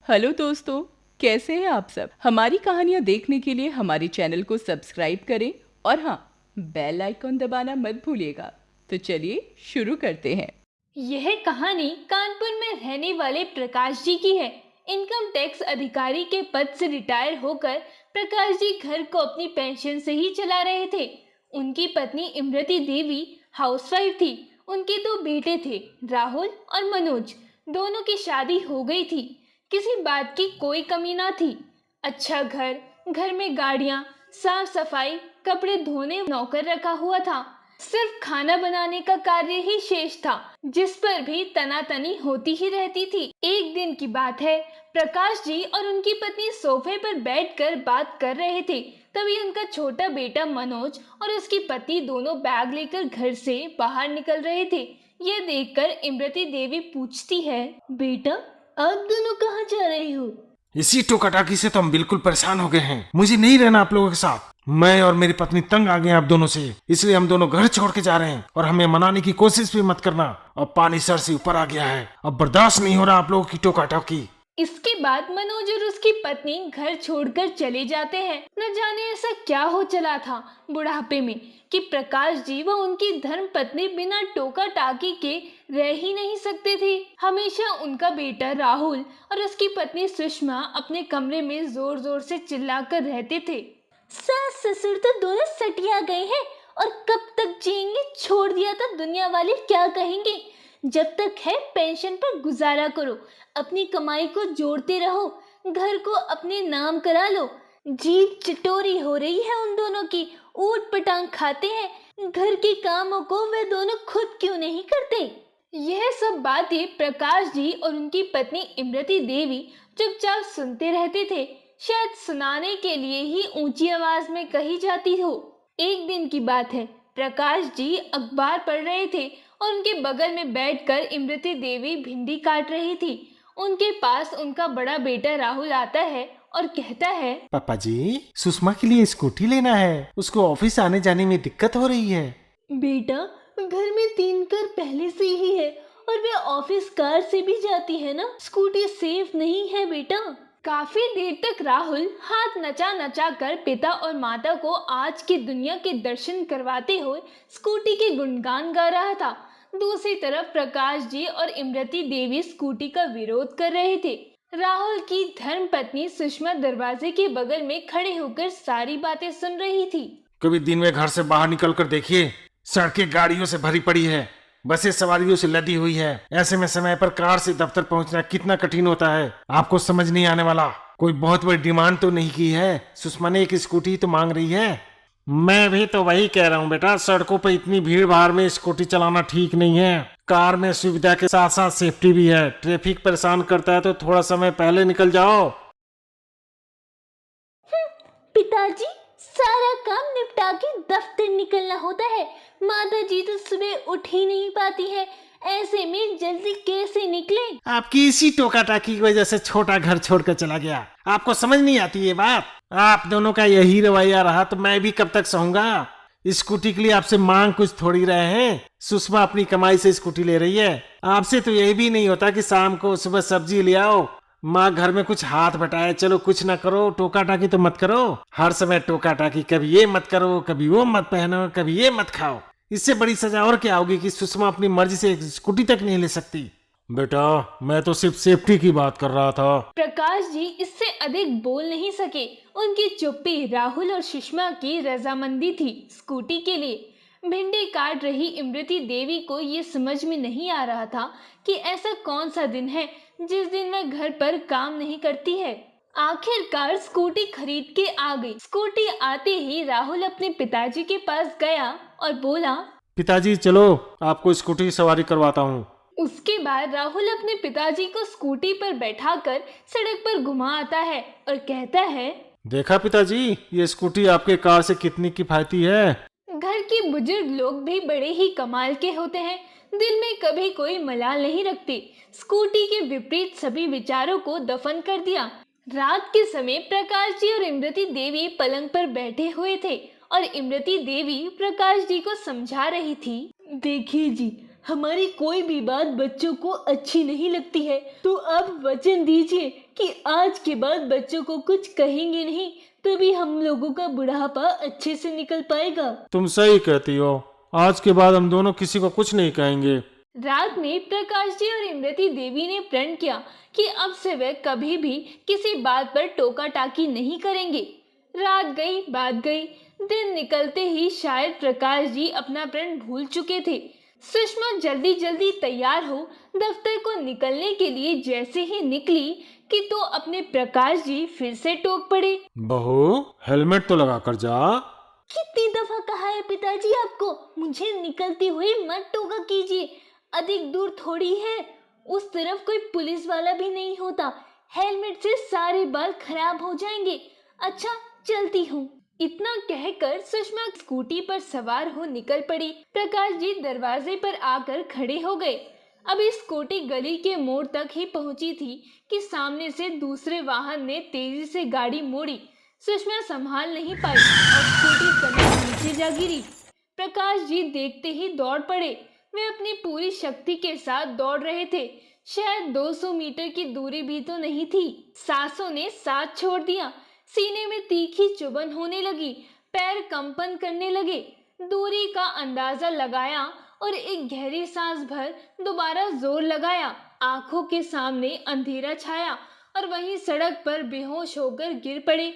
Hello दोस्तों, कैसे हैं आप सब। हमारी कहानियाँ देखने के लिए हमारे चैनल को सब्सक्राइब करें और हाँ, बेल आइकॉन दबाना मत भूलिएगा। तो चलिए शुरू करते हैं। यह कहानी कानपुर में रहने वाले प्रकाश जी की है। इनकम टैक्स अधिकारी के पद से रिटायर होकर प्रकाश जी घर को अपनी पेंशन से ही चला रहे थे। उनकी पत्नी इमरती देवी हाउसवाइफ थी। उनके दो बेटे थे, राहुल और मनोज। दोनों की शादी हो गई थी। किसी बात की कोई कमी ना थी। अच्छा घर, घर में गाड़ियां, साफ सफाई, कपड़े धोने नौकर रखा हुआ था। सिर्फ खाना बनाने का कार्य ही शेष था, जिस पर भी तनातनी होती ही रहती थी। एक दिन की बात है, प्रकाश जी और उनकी पत्नी सोफे पर बैठकर बात कर रहे थे। तभी उनका छोटा बेटा मनोज और उसकी पत्नी दोनों बैग लेकर घर से बाहर निकल रहे थे। ये देखकर इमरती देवी पूछती है, बेटा आप दोनों कहाँ जा रहे हो? इसी टोकाटाकी से तो हम बिल्कुल परेशान हो गए हैं। मुझे नहीं रहना आप लोगों के साथ। मैं और मेरी पत्नी तंग आ गए हैं आप दोनों से, इसलिए हम दोनों घर छोड़ के जा रहे हैं। और हमें मनाने की कोशिश भी मत करना। अब पानी सर से ऊपर आ गया है, अब बर्दाश्त नहीं हो रहा आप लोगों की टोकाटाकी। इसके बाद मनोज और उसकी पत्नी घर छोड़कर चले जाते हैं। न जाने ऐसा क्या हो चला था बुढ़ापे में कि प्रकाश जी व उनकी धर्म पत्नी बिना टोका टाकी के रह ही नहीं सकते थे। हमेशा उनका बेटा राहुल और उसकी पत्नी सुषमा अपने कमरे में जोर जोर से चिल्लाकर रहते थे, सास ससुर तो दोनों सटिया गए हैं और कब तक जिएंगे, छोड़ दिया तो दुनिया वाले क्या कहेंगे। जब तक है पेंशन पर गुजारा करो, अपनी कमाई को जोड़ते रहो, घर को अपने नाम करा लो। जीभ चटोरी हो रही है उन दोनों की, ऊट पटांग खाते हैं। घर के कामों को वे दोनों खुद क्यों नहीं करते। यह सब बातें प्रकाश जी और उनकी पत्नी इमरती देवी चुपचाप सुनते रहते थे। शायद सुनाने के लिए ही ऊंची आवाज में कही जाती हो। एक दिन की बात है, प्रकाश जी अखबार पढ़ रहे थे और उनके बगल में बैठकर इमरती देवी भिंडी काट रही थी। उनके पास उनका बड़ा बेटा राहुल आता है और कहता है, पापा जी, सुषमा के लिए स्कूटी लेना है। उसको ऑफिस आने जाने में दिक्कत हो रही है। बेटा घर में 3 कार पहले से ही है और वे ऑफिस कार से भी जाती है ना, स्कूटी सेफ नहीं है बेटा। काफी देर तक राहुल हाथ नचा नचा कर पिता और माता को आज की दुनिया के दर्शन करवाते हुए स्कूटी के गुणगान गा रहा था। दूसरी तरफ प्रकाश जी और इमरती देवी स्कूटी का विरोध कर रहे थे। राहुल की धर्म पत्नी सुषमा दरवाजे के बगल में खड़े होकर सारी बातें सुन रही थी। कभी दिन में घर से बाहर निकल कर देखिए, सड़कें गाड़ियों से भरी पड़ी है, बसें सवारियों से लदी हुई है। ऐसे में समय पर कार से दफ्तर पहुंचना कितना कठिन होता है, आपको समझ नहीं आने वाला। कोई बहुत बड़ी डिमांड तो नहीं की है। सुषमा ने एक स्कूटी तो मांग रही है। मैं भी तो वही कह रहा हूँ बेटा, सड़कों पर इतनी भीड़ भाड़ में स्कूटी चलाना ठीक नहीं है। कार में सुविधा के साथ साथ सेफ्टी भी है। ट्रैफिक परेशान करता है तो थोड़ा समय पहले निकल जाओ। पिताजी, सारा काम निपटा के दफ्तर निकलना होता है। माता जी तो सुबह उठ ही नहीं पाती है, ऐसे में जल्दी कैसे निकले। आपकी इसी टोका टाकी की वजह से छोटा घर छोड़कर चला गया। आपको समझ नहीं आती ये बात। आप दोनों का यही रवैया रहा तो मैं भी कब तक सहूंगा। स्कूटी के लिए आपसे मांग कुछ थोड़ी रहे हैं। सुषमा अपनी कमाई से स्कूटी ले रही है। आपसे तो यही भी नहीं होता कि शाम को सुबह सब्जी ले आओ, माँ घर में कुछ हाथ बटाए, चलो कुछ ना करो, टोका टाकी तो मत करो। हर समय टोका टाकी, कभी ये मत करो, कभी वो मत पहनो, कभी ये मत खाओ। इससे बड़ी सजा और क्या होगी कि सुषमा अपनी मर्जी से एक स्कूटी तक नहीं ले सकती। बेटा, मैं तो सिर्फ सेफ्टी की बात कर रहा था। प्रकाश जी इससे अधिक बोल नहीं सके। उनकी चुप्पी राहुल और सुषमा की रजामंदी थी स्कूटी के लिए। भिंडी काट रही इमरती देवी को ये समझ में नहीं आ रहा था कि ऐसा कौन सा दिन है जिस दिन वह घर पर काम नहीं करती है। आखिरकार स्कूटी खरीद के आ गई। स्कूटी आते ही राहुल अपने पिताजी के पास गया और बोला, पिताजी चलो, आपको स्कूटी सवारी करवाता हूँ। उसके बाद राहुल अपने पिताजी को स्कूटी पर बैठाकर सड़क पर घुमा आता है और कहता है, देखा पिताजी, ये स्कूटी आपके कार से कितनी किफायती है। घर के बुजुर्ग लोग भी बड़े ही कमाल के होते हैं। दिल में कभी कोई मलाल नहीं रखते। स्कूटी के विपरीत सभी विचारों को दफन कर दिया। रात के समय प्रकाश जी और इमरती देवी पलंग पर बैठे हुए थे और इमरती देवी प्रकाश जी को समझा रही थी, देखिए जी, हमारी कोई भी बात बच्चों को अच्छी नहीं लगती है, तो आप वचन दीजिए कि आज के बाद बच्चों को कुछ कहेंगे नहीं, तभी हम लोगों का बुढ़ापा अच्छे से निकल पाएगा। तुम सही कहती हो, आज के बाद हम दोनों किसी को कुछ नहीं कहेंगे। रात में प्रकाश जी और इमरती देवी ने प्रण किया कि अब से वे कभी भी किसी बात पर टोका टाकी नहीं करेंगे। रात गई, बात गई, दिन निकलते ही शायद प्रकाश जी अपना प्रण भूल चुके थे। सुषमा जल्दी जल्दी तैयार हो दफ्तर को निकलने के लिए जैसे ही निकली कि तो अपने प्रकाश जी फिर से टोक पड़े। बहू, हेलमेट तो लगा कर जा। कितनी दफा कहा है पिताजी आपको, मुझे निकलते हुए मत टोका कीजिए। अधिक दूर थोड़ी है, उस तरफ कोई पुलिस वाला भी नहीं होता। हेलमेट से सारे बाल खराब हो जाएंगे। अच्छा, चलती हूँ। इतना कहकर सुषमा स्कूटी पर सवार हो निकल पड़ी। प्रकाश जी दरवाजे पर आकर खड़े हो गए। अभी स्कूटी गली के मोड़ तक ही पहुंची थी कि सामने से दूसरे वाहन ने तेजी से गाड़ी मोड़ी। सुषमा संभाल नहीं पाई और स्कूटी समेत नीचे जा गिरी। प्रकाश जी देखते ही दौड़ पड़े। वे अपनी पूरी शक्ति के साथ दौड़ रहे थे। शायद 200 मीटर की दूरी भी तो नहीं थी। सांसों ने साथ छोड़ दिया। सीने में तीखी चुभन होने लगी, पैर कंपन करने लगे। दूरी का अंदाजा लगाया और एक गहरी सांस भर दोबारा जोर लगाया। आंखों के सामने अंधेरा छाया और वहीं सड़क पर बेहोश होकर गिर पड़े।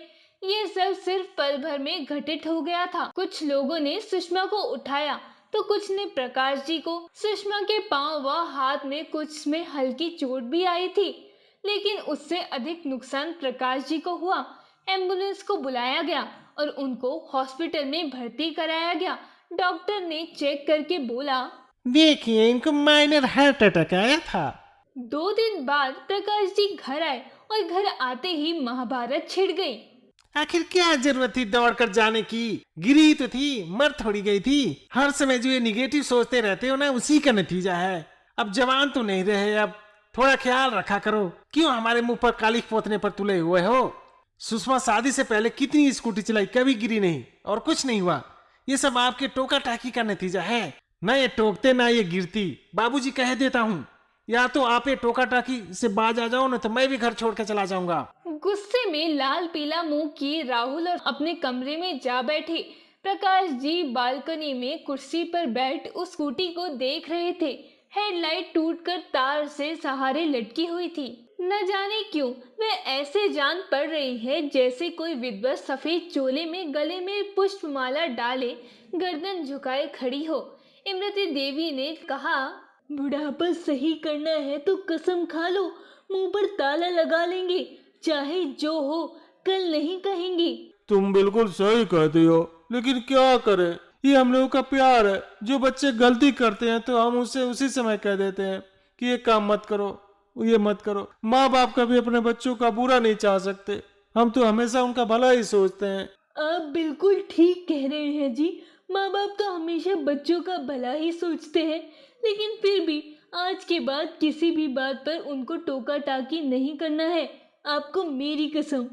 ये सब सिर्फ पल भर में घटित हो गया था। कुछ लोगों ने सुषमा को उठाया तो कुछ ने प्रकाश जी को। सुषमा के पांव व हाथ में कुछ में हल्की चोट भी आई थी, लेकिन उससे अधिक नुकसान प्रकाश जी को हुआ। एम्बुलेंस को बुलाया गया और उनको हॉस्पिटल में भर्ती कराया गया। डॉक्टर ने चेक करके बोला, देखिए, इनको माइनर हार्ट अटैक आया था। 2 दिन बाद प्रकाश जी घर आए और घर आते ही महाभारत छिड़ गई। आखिर क्या जरूरत थी दौड़ कर जाने की? गिरी तो थी, मर थोड़ी गई थी। हर समय जो ये निगेटिव सोचते रहते हो ना, उसी का नतीजा है। अब जवान तो नहीं रहे, अब थोड़ा ख्याल रखा करो। क्यों हमारे मुंह पर कालिख पोतने पर तुले हुए हो? सुषमा शादी से पहले कितनी स्कूटी चलाई, कभी गिरी नहीं और कुछ नहीं हुआ। ये सब आपके टोका टाकी का नतीजा है। न ये टोकते ना ये गिरती। बाबूजी कह देता हूँ, या तो आप ये टोका टाकी से बाज आ जाओ, ना तो मैं भी घर छोड़ कर चला जाऊंगा। गुस्से में लाल पीला मुंह किए राहुल और अपने कमरे में जा बैठे। प्रकाश जी बालकनी में कुर्सी पर बैठ उस स्कूटी को देख रहे थे। हेडलाइट टूटकर तार से सहारे लटकी हुई थी। न जाने क्यों वह ऐसे जान पड़ रही है जैसे कोई विधवा सफेद चोले में गले में पुष्पमाला डाले गर्दन झुकाए खड़ी हो। इमरती देवी ने कहा, बुढ़ापा सही करना है तो कसम खा लो, मुंह पर ताला लगा लेंगे, चाहे जो हो कल नहीं कहेंगे। तुम बिल्कुल सही कहती हो, लेकिन क्या करें, ये हम लोगों का प्यार है। जो बच्चे गलती करते हैं तो हम उसे उसी समय कह देते हैं कि ये काम मत करो, ये मत करो। माँ बाप कभी अपने बच्चों का बुरा नहीं चाह सकते, हम तो हमेशा उनका भला ही सोचते हैं। आप बिल्कुल ठीक कह रहे हैं जी। माँ बाप तो हमेशा बच्चों का भला ही सोचते हैं, लेकिन फिर भी आज के बाद किसी भी बात पर उनको टोका टाकी नहीं करना है, आपको मेरी कसम।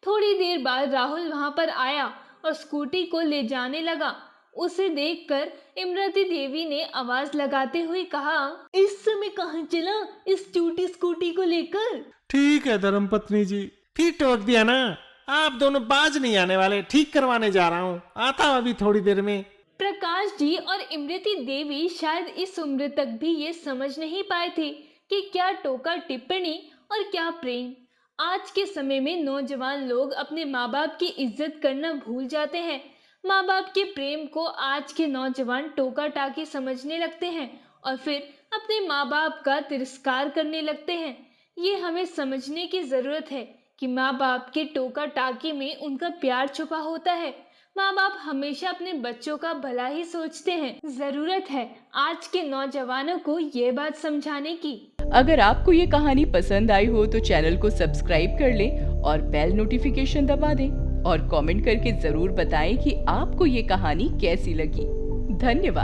थोड़ी देर बाद राहुल वहां पर आया और स्कूटी को ले जाने लगा। उसे देखकर इमरती देवी ने आवाज लगाते हुए कहा, इस समय कहाँ चला इस टूटी स्कूटी को लेकर? ठीक है धर्मपत्नी जी, फिर टोक दिया ना। आप दोनों बाज नहीं आने वाले, ठीक करवाने जा रहा हूँ, आता हूँ अभी थोड़ी देर में। प्रकाश जी और इमरती देवी शायद इस उम्र तक भी ये समझ नहीं पाए थे कि क्या टोका टिप्पणी और क्या प्रेम। आज के समय में नौजवान लोग अपने माँ बाप की इज्जत करना भूल जाते हैं। माँ बाप के प्रेम को आज के नौजवान टोका टाकी समझने लगते हैं और फिर अपने माँ बाप का तिरस्कार करने लगते हैं। ये हमें समझने की जरूरत है कि माँ बाप के टोका टाकी में उनका प्यार छुपा होता है। माँ बाप हमेशा अपने बच्चों का भला ही सोचते हैं। जरूरत है आज के नौजवानों को ये बात समझाने की। अगर आपको ये कहानी पसंद आई हो तो चैनल को सब्सक्राइब कर लें और बेल नोटिफिकेशन दबा दें और कमेंट करके जरूर बताएं कि आपको ये कहानी कैसी लगी। धन्यवाद।